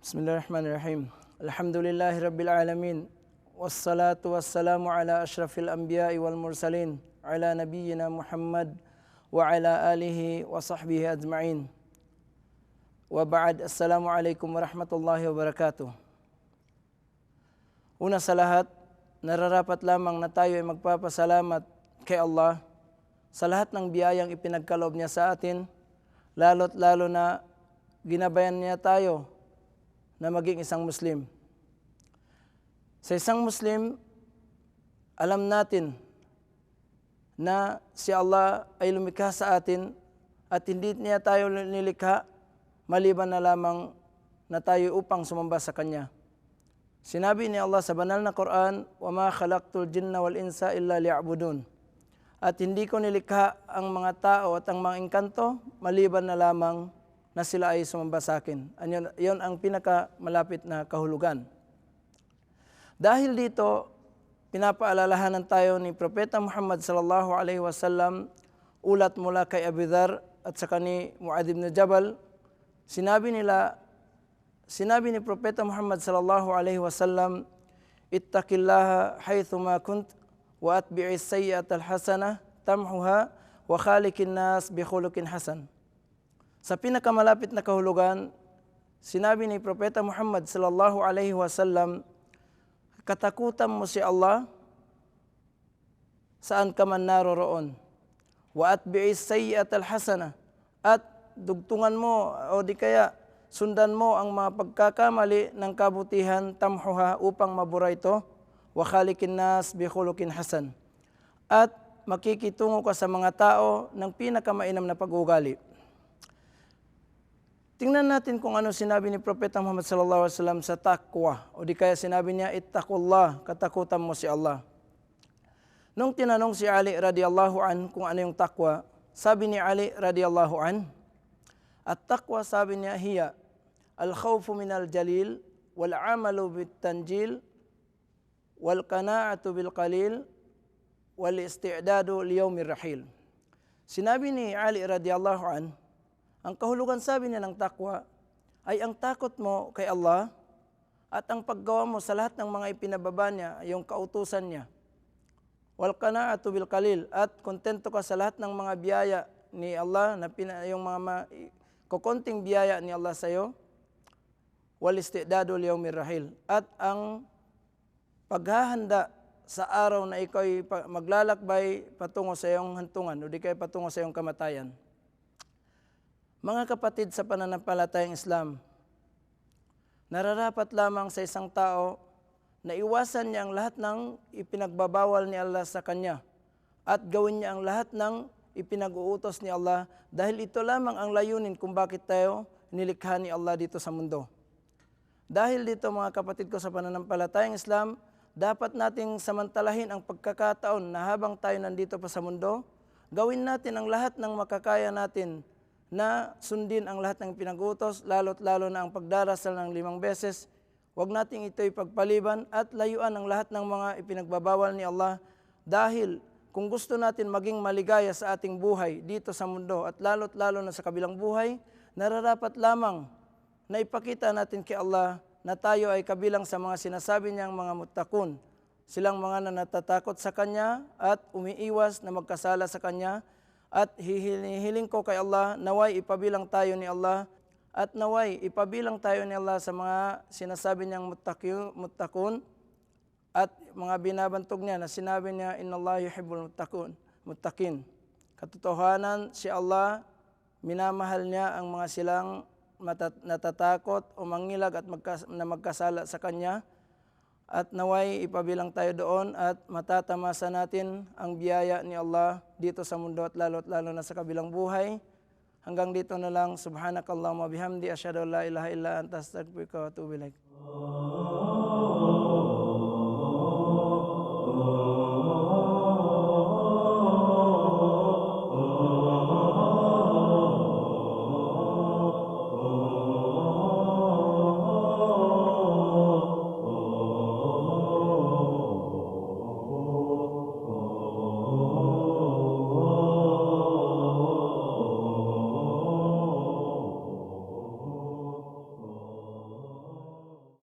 Bismillahirrahmanirrahim. Alhamdulillahi Rabbil Alamin. Wassalatu wassalamu ala ashrafil anbiya'i wal mursalin. Ala nabiyyina Muhammad wa ala alihi wa sahbihi ajma'in. Wa ba'd, assalamualaikum warahmatullahi wabarakatuh. Una sa lahat, nararapat lamang na tayo ay magpapasalamat kay Allah sa lahat ng biyayang ipinagkaloob niya sa atin, lalo't lalo na ginabayan niya tayo na maging isang Muslim. Sa isang Muslim, alam natin na si Allah ay lumikha sa atin at hindi niya tayo nilikha maliban na lamang na tayo upang sumamba sa Kanya. Sinabi ni Allah sa banal na Quran, وَمَا خَلَقْتُ الْجِنَّ وَالْإِنسَ إِلَّا لِيَعْبُدُونَ. At hindi ko nilikha ang mga tao at ang mga engkanto maliban na lamang na sila ay sumamba sa akin. Yun ang pinakamalapit na kahulugan. Dahil dito, pinapaalalahanan tayo ni Propeta Muhammad sallallahu alaihi wasallam, ulat mula kay Abu Dharr at saka ni Mu'adh ibn Jabal. Sinabi ni Propeta Muhammad sallallahu alaihi wasallam, ittaqillaha haythuma kunt wa atbi'is sayyi'atal hasanah tamhuha wa khaliqin nas bi khuluqin hasan. Sa pinakamalapit na kahulugan, sinabi ni Propeta Muhammad sallallahu alaihi wasallam, katakutan mo si Allah saan ka man naroroon. Wa atbi'is sayyi'atal hasana, at dugtungan mo o di kaya sundan mo ang mga pagkakamali ng kabutihan, tamhuha, upang mabura ito. Wa khaliqin nas bi khuluqin hasan, at makikitungo ka sa mga tao ng pinakamainam na pag-uugali. Tingnan natin kung ano sinabi ni Propeta Muhammad sallallahu alaihi wasallam sa taqwa, o di kaya sinabi niya, ittaqullah, katakutan mo si Allah. Nung tinanong si Ali radiyallahu an kung ano yung taqwa, sabi ni Ali radiyallahu an, at taqwa, sabi niya, hiya al-khawfu minal jalil wal amalu bit tanjil wal qana'atu bil qalil wal isti'dadu li yawmir rahil. Sinabi ni Ali radiyallahu an, ang kahulugan, sabi niya, ng takwa ay ang takot mo kay Allah at ang paggawa mo sa lahat ng mga ipinababa niya, yung kautusan niya. Wal qana'atu bil qalil, at kontento ka sa lahat ng mga biyaya ni Allah, yung mga kukonting biyaya ni Allah sa iyo. Wal istidadu li yaumir rahil, at ang paghahanda sa araw na ikaw ay maglalakbay patungo sa iyong hantungan o di kaya patungo sa iyong kamatayan. Mga kapatid sa pananampalatayang Islam, nararapat lamang sa isang tao na iwasan niya ang lahat ng ipinagbabawal ni Allah sa kanya at gawin niya ang lahat ng ipinag-uutos ni Allah, dahil ito lamang ang layunin kung bakit tayo nilikha ni Allah dito sa mundo. Dahil dito, mga kapatid ko sa pananampalatayang Islam, dapat nating samantalahin ang pagkakataon na habang tayo nandito pa sa mundo, gawin natin ang lahat ng makakaya natin na sundin ang lahat ng pinag-utos, lalo't lalo na ang pagdarasal ng 5 beses. Huwag nating ito'y pagpaliban at layuan ang lahat ng mga ipinagbabawal ni Allah, dahil kung gusto natin maging maligaya sa ating buhay dito sa mundo at lalo't lalo na sa kabilang buhay, nararapat lamang na ipakita natin kay Allah na tayo ay kabilang sa mga sinasabi niyang mga muttaqun, silang mga natatakot sa Kanya at umiiwas na magkasala sa Kanya. At hihiling ko kay Allah, naway ipabilang tayo ni Allah, at naway ipabilang tayo ni Allah sa mga sinasabi niyang muttaqun at mga binabantog niya na sinabi niya, innallaha yuhibbul muttaqin. Katotohanan, si Allah, minamahal niya ang mga silang natatakot o mangilag at magkasala sa Kanya. At naway ipabilang tayo doon at matatamasa natin ang biyaya ni Allah dito sa mundo at lalo na sa kabilang buhay. Hanggang dito na lang. Subhanakallahumma bihamdi, asyhadu an la ilaha illa anta, astaghfiruka wa atubu ilaik.